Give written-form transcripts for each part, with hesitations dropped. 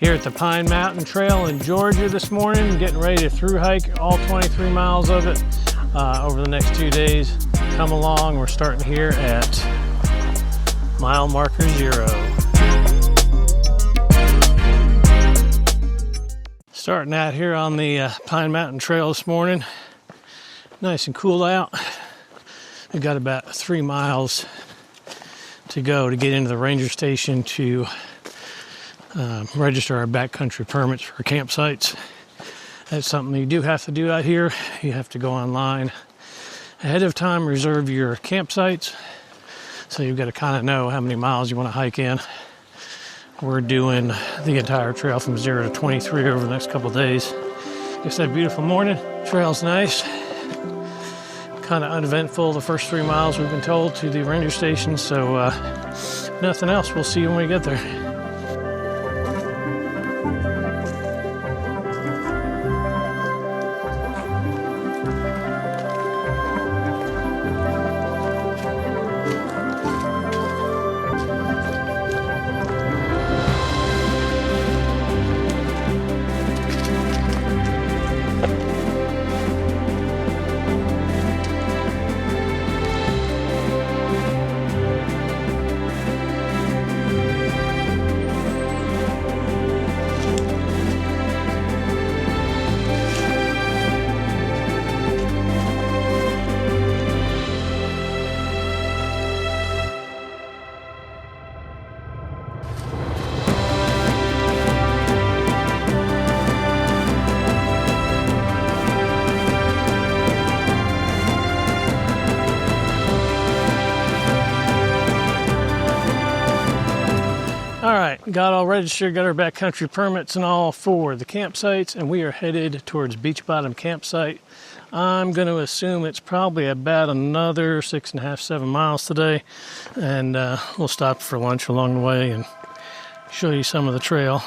Here at the Pine Mountain Trail in Georgia this morning, getting ready to through hike all 23 miles of it over the next 2 days. Come along, we're starting here at mile marker 0. Starting out here on the Pine Mountain Trail this morning. Nice and cool out. We've got about 3 miles to go to get into the ranger station to register our backcountry permits for campsites. That's something you do have to do out here. You have to go online ahead of time, reserve your campsites. So you've got to kind of know how many miles you want to hike in. We're doing the entire trail from 0 to 23 over the next couple of days. Just that beautiful morning. Trail's nice. Kind of uneventful the first 3 miles we've been told to the ranger station. So nothing else. We'll see you when we get there. All right, got all registered, got our backcountry permits and all for the campsites, and we are headed towards Beach Bottom Campsite. I'm going to assume it's probably about another 6.5, 7 miles today, and we'll stop for lunch along the way and show you some of the trail.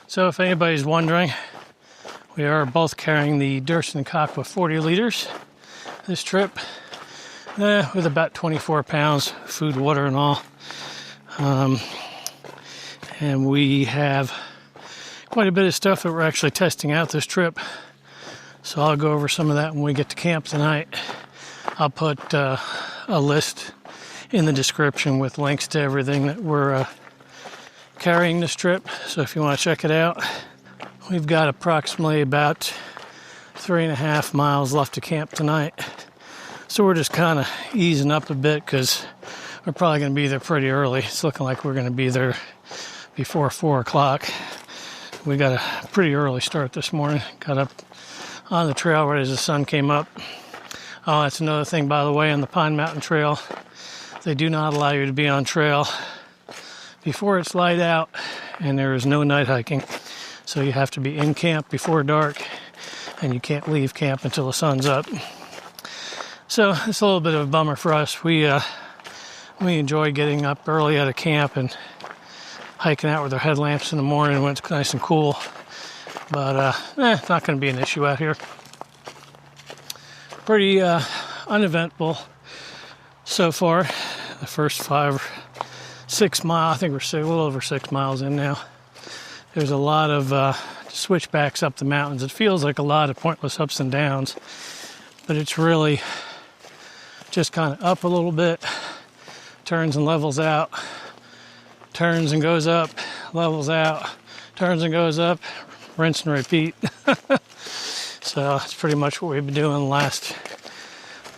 So if anybody's wondering, we are both carrying the Durst & Cockwa 40 liters this trip, with about 24 pounds, food, water, and all. And we have quite a bit of stuff that we're actually testing out this trip. So I'll go over some of that when we get to camp tonight. I'll put a list in the description with links to everything that we're carrying this trip, so if you want to check it out. We've got approximately about 3.5 miles left to camp tonight, so we're just kind of easing up a bit because we're probably going to be there pretty early. It's looking like we're going to be there before 4 o'clock. We got a pretty early start this morning. Got up on the trail right as the sun came up. Oh, that's another thing, by the way, on the Pine Mountain Trail. They do not allow you to be on trail before it's light out, and there is no night hiking. So you have to be in camp before dark, and you can't leave camp until the sun's up. So it's a little bit of a bummer for us. We enjoy getting up early out of camp and hiking out with our headlamps in the morning when it's nice and cool. But it's not going to be an issue out here. Pretty uneventful so far. The first 5-6 miles, I think we're a little over 6 miles in now. There's a lot of switchbacks up the mountains. It feels like a lot of pointless ups and downs, but it's really just kind of up a little bit, turns and levels out, turns and goes up, levels out, turns and goes up, rinse and repeat. So that's pretty much what we've been doing the last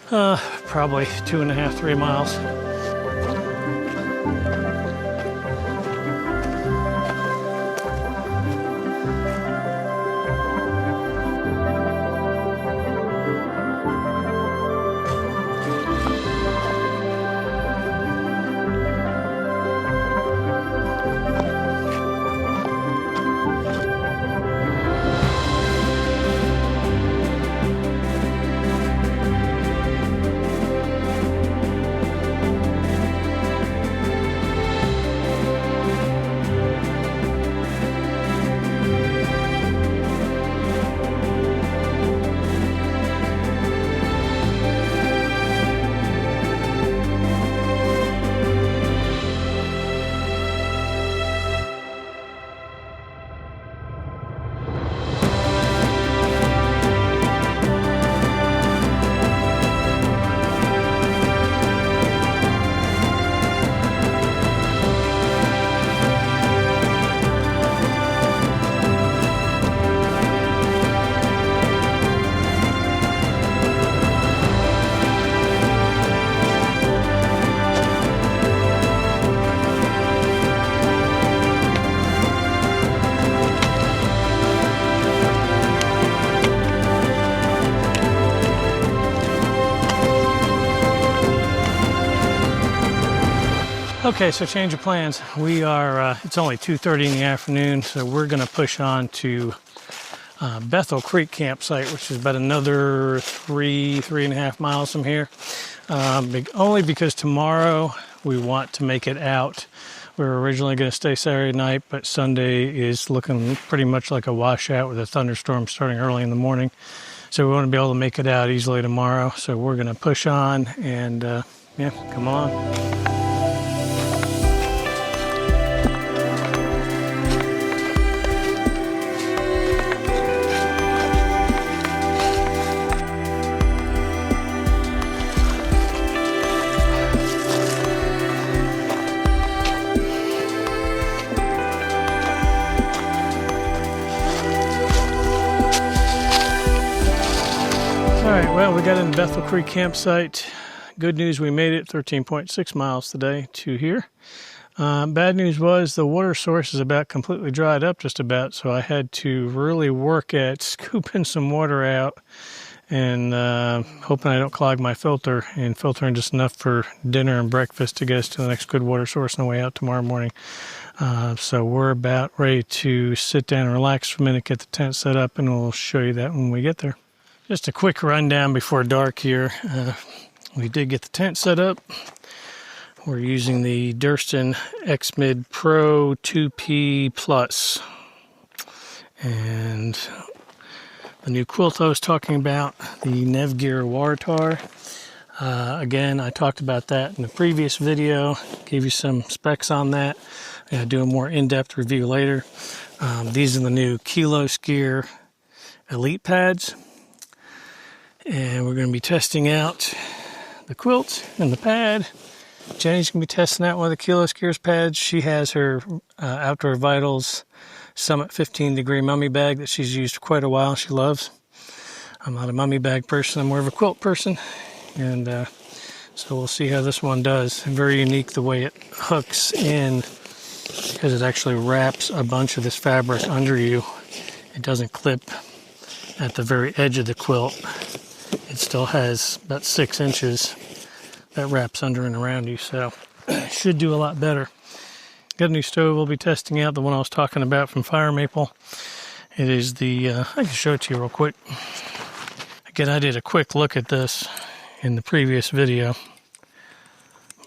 probably 2.5, 3 miles. Okay, so change of plans. We are, it's only 2:30 in the afternoon, so we're going to push on to Bethel Creek campsite, which is about another 3.5 miles from here. Only because tomorrow we want to make it out. We were originally going to stay Saturday night, but Sunday is looking pretty much like a washout with a thunderstorm starting early in the morning. So we want to be able to make it out easily tomorrow. So we're going to push on and yeah, come on. All right, well, we got in the Bethel Creek campsite. Good news, we made it 13.6 miles today to here. Bad news was the water source is about completely dried up just about, so I had to really work at scooping some water out and hoping I don't clog my filter and filtering just enough for dinner and breakfast to get us to the next good water source on the way out tomorrow morning. So we're about ready to sit down and relax for a minute, get the tent set up, and we'll show you that when we get there. Just a quick rundown before dark here. We did get the tent set up. We're using the Durston X-Mid Pro 2P Plus. And the new quilt I was talking about, the Nevgear Watertar. Again, I talked about that in the previous video. Gave you some specs on that. I'll do a more in-depth review later. These are the new Kilo Skier Elite pads. And we're going to be testing out the quilt and the pad. Jenny's going to be testing out one of the Kilo Skiers pads. She has her Outdoor Vitals Summit 15 degree mummy bag that she's used for quite a while. She loves. I'm not a mummy bag person. I'm more of a quilt person. And so we'll see how this one does. Very unique the way it hooks in, because it actually wraps a bunch of this fabric under you. It doesn't clip at the very edge of the quilt. It still has about 6 inches that wraps under and around you, so it should do a lot better. Got a new stove we'll be testing out, the one I was talking about from Fire Maple. It is the, I can show it to you real quick. Again, I did a quick look at this in the previous video,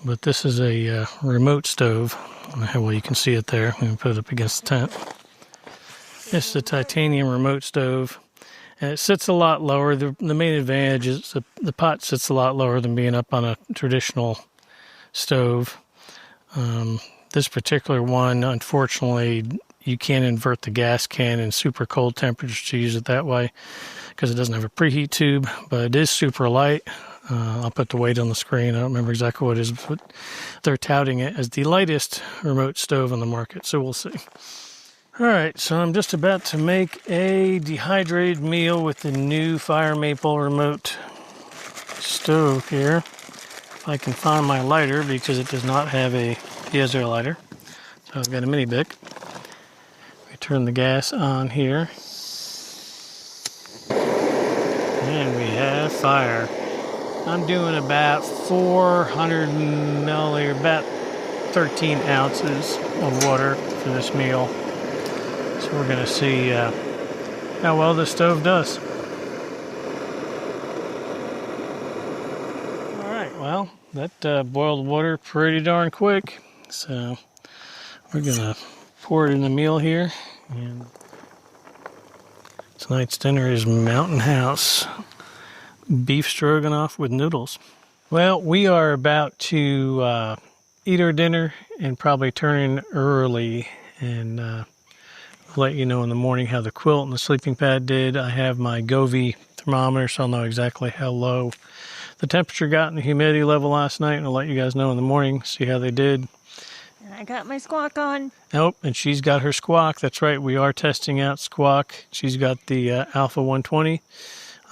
but this is a remote stove. I don't know how well you can see it there. I'm going to put it up against the tent. This is a titanium remote stove. And it sits a lot lower. The main advantage is the pot sits a lot lower than being up on a traditional stove. This particular one, unfortunately, you can't invert the gas can in super cold temperatures to use it that way because it doesn't have a preheat tube, but it is super light. I'll put the weight on the screen. I don't remember exactly what it is, but they're touting it as the lightest remote stove on the market, so we'll see. All right, so I'm just about to make a dehydrated meal with the new Fire Maple remote stove here. If I can find my lighter, because it does not have a piezo lighter. So I've got a mini Bic. We turn the gas on here. And we have fire. I'm doing about 400 milliliters, about 13 ounces of water for this meal. So we're going to see how well this stove does. All right, well, that boiled water pretty darn quick. So we're going to pour it in the meal here. And tonight's dinner is Mountain House beef stroganoff with noodles. Well, we are about to eat our dinner and probably turn in early and let you know in the morning how the quilt and the sleeping pad did. I have my Govee thermometer, so I'll know exactly how low the temperature got and the humidity level last night, and I'll let you guys know in the morning, see how they did. I got my squawk on. Nope, and she's got her squawk. That's right, we are testing out squawk. She's got the Alpha 120.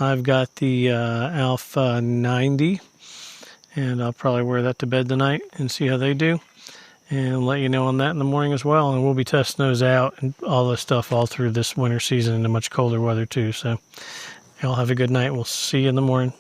I've got the Alpha 90, and I'll probably wear that to bed tonight and see how they do. And let you know on that in the morning as well. And we'll be testing those out and all this stuff all through this winter season in the much colder weather too. So y'all have a good night. We'll see you in the morning.